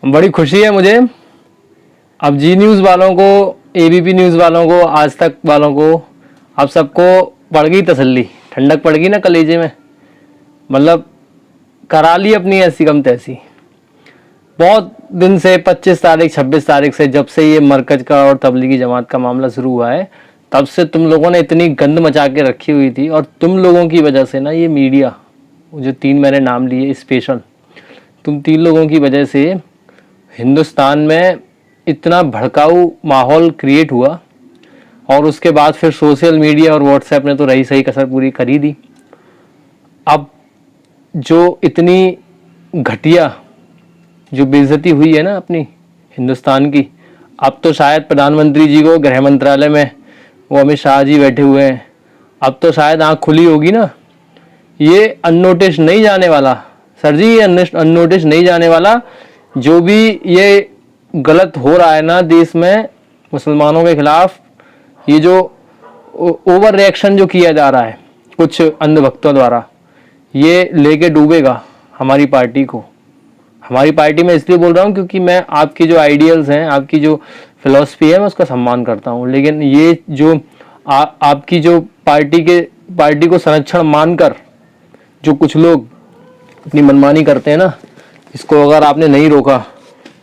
बड़ी खुशी है मुझे। अब जी न्यूज़ वालों को, एबीपी न्यूज़ वालों को, आज तक वालों को, आप सबको पड़ गई तसल्ली, ठंडक पड़ गई ना कलेजे में। मतलब करा ली अपनी ऐसी कम तैसी। बहुत दिन से 25 तारीख 26 तारीख से, जब से ये मरकज का और तबलीगी जमात का मामला शुरू हुआ है, तब से तुम लोगों ने इतनी गंद मचा के रखी हुई थी। और तुम लोगों की वजह से ना, ये मीडिया जो 3 मैंने नाम लिए स्पेशल, तुम 3 लोगों की वजह से हिंदुस्तान में इतना भड़काऊ माहौल क्रिएट हुआ। और उसके बाद फिर सोशल मीडिया और व्हाट्सएप ने तो रही सही कसर पूरी कर ही दी। अब जो इतनी घटिया जो बेइज्जती हुई है ना अपनी हिंदुस्तान की, अब तो शायद प्रधानमंत्री जी को गृह मंत्रालय में वो अमित शाह जी बैठे हुए हैं, अब तो शायद आँख खुली होगी ना। ये अननोटिस नहीं जाने वाला सर जी, ये अननोटिस नहीं जाने वाला। जो भी ये गलत हो रहा है ना देश में मुसलमानों के खिलाफ, ये जो ओवर रिएक्शन जो किया जा रहा है कुछ अंधभक्तों द्वारा, ये लेके डूबेगा हमारी पार्टी को। हमारी पार्टी में इसलिए बोल रहा हूँ क्योंकि मैं आपकी जो आइडियल्स हैं, आपकी जो फिलॉसफी है, मैं उसका सम्मान करता हूँ। लेकिन ये जो आपकी जो पार्टी को संरक्षण मानकर जो कुछ लोग अपनी मनमानी करते हैं ना, इसको अगर आपने नहीं रोका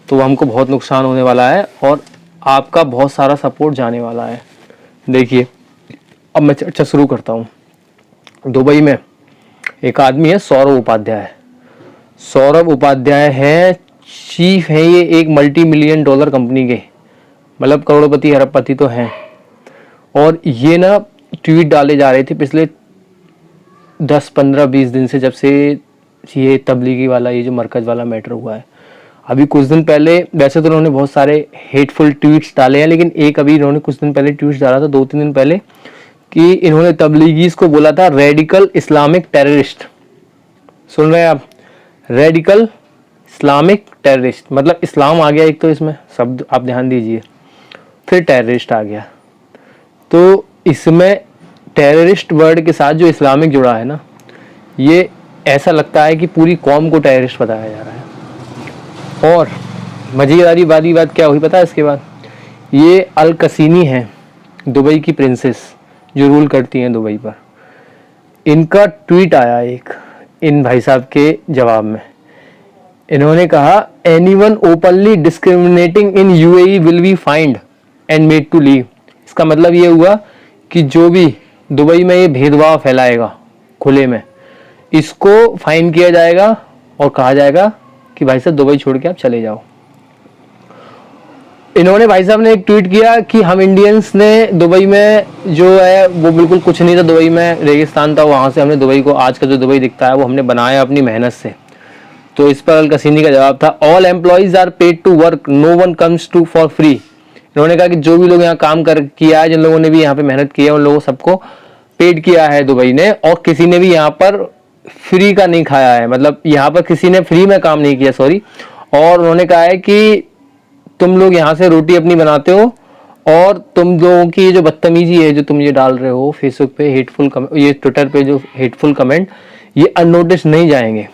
तो हमको बहुत नुकसान होने वाला है और आपका बहुत सारा सपोर्ट जाने वाला है। देखिए, अब मैं चर्चा शुरू करता हूँ। दुबई में एक आदमी है, सौरभ उपाध्याय। सौरभ उपाध्याय है, चीफ है ये एक मल्टी मिलियन डॉलर कंपनी के, मतलब करोड़पति अरबपति तो हैं। और ये ना ट्वीट डाले जा रहे थे पिछले 10-15-20 दिन से, जब से ये तबलीगी वाला, ये जो मरकज वाला मैटर हुआ है। अभी कुछ दिन पहले, वैसे तो उन्होंने बहुत सारे हेटफुल ट्वीट्स डाले हैं, लेकिन एक अभी इन्होंने कुछ दिन पहले ट्वीट्स डाला था, 2-3 दिन पहले, कि इन्होंने तबलीगीज को बोला था रेडिकल इस्लामिक टेररिस्ट। सुन रहे हैं आप? रेडिकल इस्लामिक टेररिस्ट, मतलब इस्लाम आ गया एक तो इसमें शब्द, आप ध्यान दीजिए, फिर टेररिस्ट आ गया। तो इसमें टेररिस्ट वर्ड के साथ जो इस्लामिक जुड़ा है ना, ये ऐसा लगता है कि पूरी कौम को टेररिस्ट बताया जा रहा है। और मजेदारी वाली बात क्या हुई पता है इसके बाद? ये अल कसीनी है, दुबई की प्रिंसेस जो रूल करती हैं दुबई पर, इनका ट्वीट आया एक इन भाई साहब के जवाब में। इन्होंने कहा, anyone openly discriminating in UAE will be fined and made to leave. इसका मतलब ये हुआ कि जो भी दुबई में ये भेदभाव फैलाएगा खुले में, इसको फाइन किया जाएगा और कहा जाएगा कि भाई साहब दुबई छोड़ के आप चले जाओ। इन्होंने, भाई साहब ने एक ट्वीट किया कि हम इंडियंस ने दुबई में जो है वो बिल्कुल कुछ नहीं था, दुबई में रेगिस्तान था, वहाँ से हमने दुबई को, आज का जो दुबई दिखता है वो हमने बनाया अपनी मेहनत से। तो इस पर अल कसीनी का जवाब था, all employees are paid to work, no one comes to for free. इन्होंने कहा कि जो भी लोग यहाँ काम किया है, जिन लोगों ने भी यहाँ पे मेहनत की है, उन लोगों सबको पेड किया है दुबई ने, और किसी ने भी यहाँ पर फ्री का नहीं खाया है, मतलब यहाँ पर किसी ने फ्री में काम नहीं किया, सॉरी। और उन्होंने कहा है कि तुम लोग यहाँ से रोटी अपनी बनाते हो, और तुम लोगों की ये जो बदतमीजी है जो तुम ये डाल रहे हो फेसबुक पे, हेटफुल ये ट्विटर पे जो हेटफुल कमेंट, ये अननोटिस नहीं जाएंगे।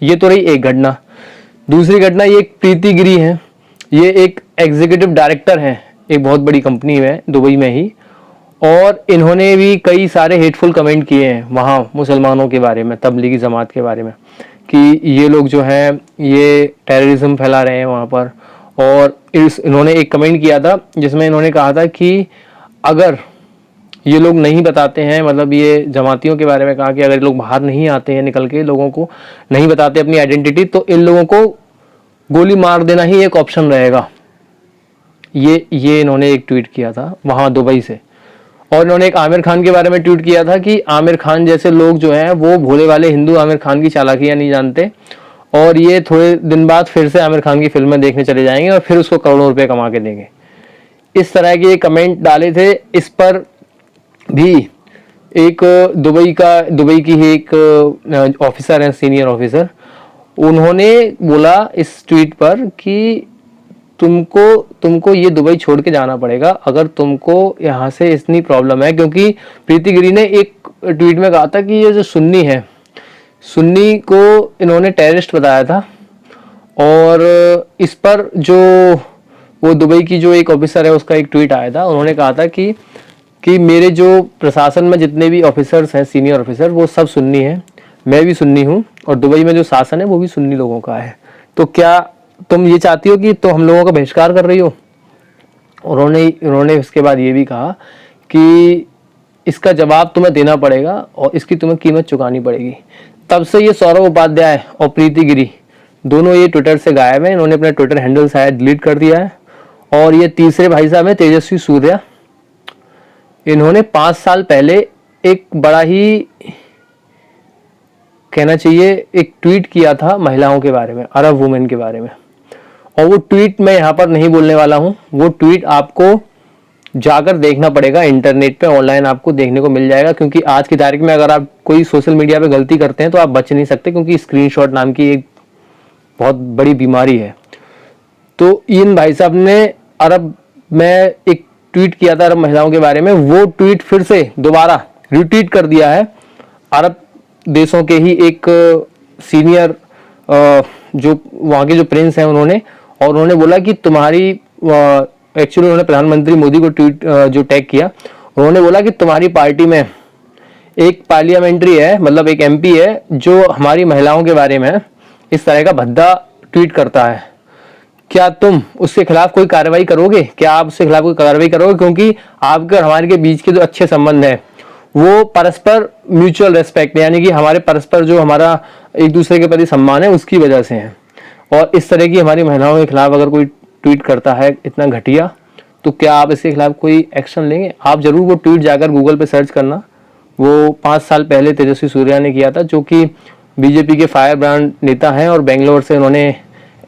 ये तो रही एक घटना। दूसरी घटना, ये एक प्रीति गिरी है, ये एक एग्जीक्यूटिव डायरेक्टर हैं एक बहुत बड़ी कंपनी में दुबई में ही, और इन्होंने भी कई सारे हेटफुल कमेंट किए हैं वहाँ मुसलमानों के बारे में, तबलीगी जमात के बारे में, कि ये लोग जो हैं ये टेररिज्म फैला रहे हैं वहाँ पर। और इन्होंने एक कमेंट किया था जिसमें इन्होंने कहा था कि अगर ये लोग नहीं बताते हैं, मतलब ये जमातियों के बारे में कहा कि अगर ये लोग बाहर नहीं आते हैं निकल के, लोगों को नहीं बताते अपनी आइडेंटिटी, तो इन लोगों को गोली मार देना ही एक ऑप्शन रहेगा। ये इन्होंने एक ट्वीट किया था वहाँ दुबई से। और इन्होंने एक आमिर खान के बारे में ट्वीट किया था कि आमिर खान जैसे लोग जो हैं वो भोले वाले हिंदू आमिर खान की चालाकियाँ नहीं जानते, और ये थोड़े दिन बाद फिर से आमिर खान की फिल्में देखने चले जाएंगे और फिर उसको करोड़ों रुपए कमा के देंगे। इस तरह के कमेंट डाले थे। इस पर भी एक दुबई की ही एक ऑफिसर है, सीनियर ऑफिसर, उन्होंने बोला इस ट्वीट पर कि तुमको ये दुबई छोड़ के जाना पड़ेगा अगर तुमको यहाँ से इतनी प्रॉब्लम है। क्योंकि प्रीति गिरी ने एक ट्वीट में कहा था कि ये जो सुन्नी है, सुन्नी को इन्होंने टेररिस्ट बताया था, और इस पर जो वो दुबई की जो एक ऑफिसर है उसका एक ट्वीट आया था। उन्होंने कहा था कि मेरे जो प्रशासन में जितने भी ऑफिसर्स हैं, सीनियर ऑफिसर, वो सब सुन्नी हैं, मैं भी सुन्नी हूँ, और दुबई में जो शासन है वो भी सुन्नी लोगों का है। तो क्या तुम ये चाहती हो कि तो हम लोगों का बहिष्कार कर रही हो? उन्होंने इसके बाद ये भी कहा कि इसका जवाब तुम्हें देना पड़ेगा और इसकी तुम्हें कीमत चुकानी पड़ेगी। तब से ये सौरभ उपाध्याय और प्रीति गिरी दोनों ये ट्विटर से गायब हैं। इन्होंने अपना ट्विटर हैंडल शायद डिलीट कर दिया है। और ये तीसरे भाई साहब हैं तेजस्वी सूर्या। इन्होंने 5 साल पहले एक बड़ा ही, कहना चाहिए, एक ट्वीट किया था महिलाओं के बारे में, अरब वुमेन के बारे में। और वो ट्वीट मैं यहाँ पर नहीं बोलने वाला हूँ, वो ट्वीट आपको जाकर देखना पड़ेगा, इंटरनेट पे ऑनलाइन आपको देखने को मिल जाएगा। क्योंकि आज की तारीख में अगर आप कोई सोशल मीडिया पे गलती करते हैं तो आप बच नहीं सकते, क्योंकि स्क्रीनशॉट नाम की एक बहुत बड़ी बीमारी है। तो इन भाई साहब ने अरब में एक ट्वीट किया था अरब महिलाओं के बारे में, वो ट्वीट फिर से दोबारा रिट्वीट कर दिया है अरब देशों के ही एक सीनियर जो वहाँ के जो प्रिंस हैं उन्होंने। और उन्होंने बोला कि तुम्हारी, एक्चुअली उन्होंने प्रधानमंत्री मोदी को ट्वीट जो टैग किया, उन्होंने बोला कि तुम्हारी पार्टी में एक पार्लियामेंट्री है, मतलब एक एमपी है, जो हमारी महिलाओं के बारे में इस तरह का भद्दा ट्वीट करता है। क्या तुम उसके खिलाफ कोई कार्रवाई करोगे? क्या आप उसके खिलाफ कोई कार्रवाई करोगे? क्योंकि आपके और हमारे के बीच के जो अच्छे संबंध हैं वो परस्पर म्यूचुअल रेस्पेक्ट, यानी कि हमारे परस्पर जो हमारा एक दूसरे के प्रति सम्मान है उसकी वजह से है। और इस तरह की हमारी महिलाओं के खिलाफ अगर कोई ट्वीट करता है इतना घटिया, तो क्या आप इसके खिलाफ कोई एक्शन लेंगे? आप जरूर वो ट्वीट जाकर गूगल पे सर्च करना। वो 5 साल पहले तेजस्वी सूर्या ने किया था, जो कि बीजेपी के फायर ब्रांड नेता हैं और बेंगलोर से उन्होंने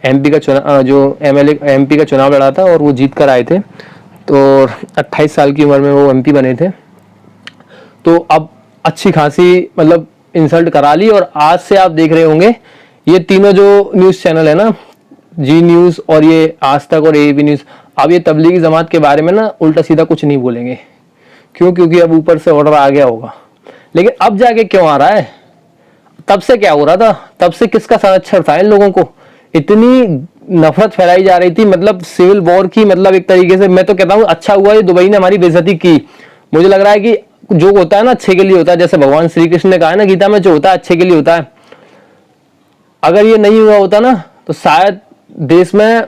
एमपी का चुनाव, जो एमएलए एमपी का चुनाव लड़ा था और वो जीत कर आए थे। तो 28 साल की उम्र में वो एमपी बने थे। तो अब अच्छी खासी मतलब इंसल्ट करा ली। और आज से आप देख रहे होंगे ये तीनों जो न्यूज़ चैनल है ना, जी न्यूज़ और ये आज तक और एबी न्यूज़, अब ये तबलीगी जमात के बारे में ना उल्टा सीधा कुछ नहीं बोलेंगे। क्यों? क्योंकि अब ऊपर से ऑर्डर आ गया होगा। लेकिन अब जाके क्यों आ रहा है? तब से क्या हो रहा था? तब से किसका संरक्षण था? इन लोगों को इतनी नफरत फैलाई जा रही थी, मतलब सिविल वॉर की, मतलब एक तरीके से मैं तो कहता हूँ अच्छा हुआ ये दुबई ने हमारी बेइज्जती की। मुझे लग रहा है कि जो होता है ना अच्छे के लिए होता है, जैसे भगवान श्री कृष्ण ने कहा है ना गीता में, जो होता है अच्छे के लिए होता है। अगर ये नहीं हुआ होता ना तो शायद देश में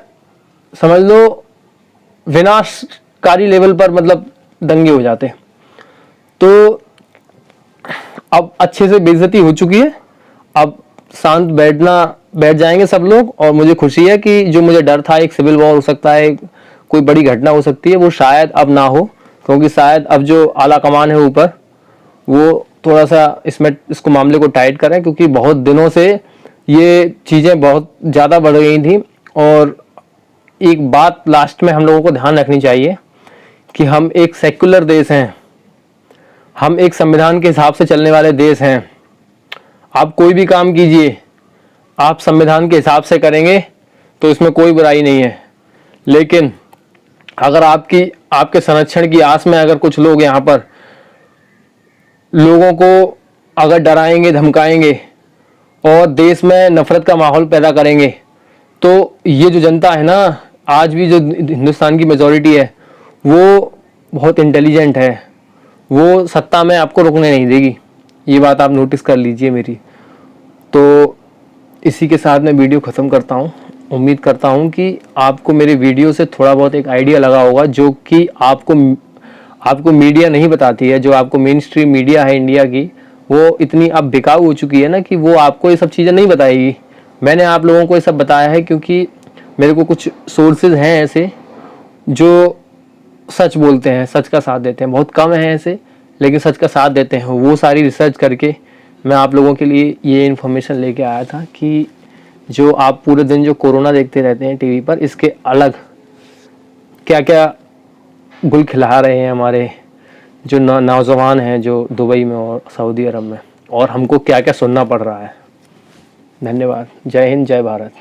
समझ लो विनाशकारी लेवल पर मतलब दंगे हो जाते। तो अब अच्छे से बेइज्जती हो चुकी है, अब शांत बैठ जाएंगे सब लोग। और मुझे खुशी है कि जो मुझे डर था एक सिविल वॉर हो सकता है, कोई बड़ी घटना हो सकती है, वो शायद अब ना हो। क्योंकि शायद अब जो आला कमान है ऊपर वो थोड़ा सा इसको मामले को टाइट करें, क्योंकि बहुत दिनों से ये चीज़ें बहुत ज़्यादा बढ़ गई थी। और एक बात लास्ट में हम लोगों को ध्यान रखनी चाहिए कि हम एक सेक्युलर देश हैं, हम एक संविधान के हिसाब से चलने वाले देश हैं। आप कोई भी काम कीजिए, आप संविधान के हिसाब से करेंगे तो इसमें कोई बुराई नहीं है। लेकिन अगर आपके संरक्षण की आस में अगर कुछ लोग यहाँ पर लोगों को अगर डराएंगे, धमकाएंगे और देश में नफरत का माहौल पैदा करेंगे, तो ये जो जनता है ना, आज भी जो हिंदुस्तान की मेजॉरिटी है वो बहुत इंटेलिजेंट है, वो सत्ता में आपको रुकने नहीं देगी। ये बात आप नोटिस कर लीजिए मेरी। तो इसी के साथ मैं वीडियो ख़त्म करता हूँ। उम्मीद करता हूँ कि आपको मेरे वीडियो से थोड़ा बहुत एक आइडिया लगा होगा, जो कि आपको मीडिया नहीं बताती है। जो आपको मेन स्ट्रीम मीडिया है इंडिया की, वो इतनी अब बिकाऊ हो चुकी है ना कि वो आपको ये सब चीज़ें नहीं बताएगी। मैंने आप लोगों को ये सब बताया है क्योंकि मेरे को कुछ सोर्सेज हैं ऐसे जो सच बोलते हैं, सच का साथ देते हैं। बहुत कम हैं ऐसे, लेकिन सच का साथ देते हैं। वो सारी रिसर्च करके मैं आप लोगों के लिए ये इन्फॉर्मेशन लेके आया था कि जो आप पूरे दिन जो कोरोना देखते रहते हैं टीवी पर, इसके अलग क्या क्या गुल खिला रहे हैं हमारे जो नौजवान हैं जो दुबई में और सऊदी अरब में, और हमको क्या क्या सुनना पड़ रहा है। धन्यवाद। जय हिंद, जय भारत।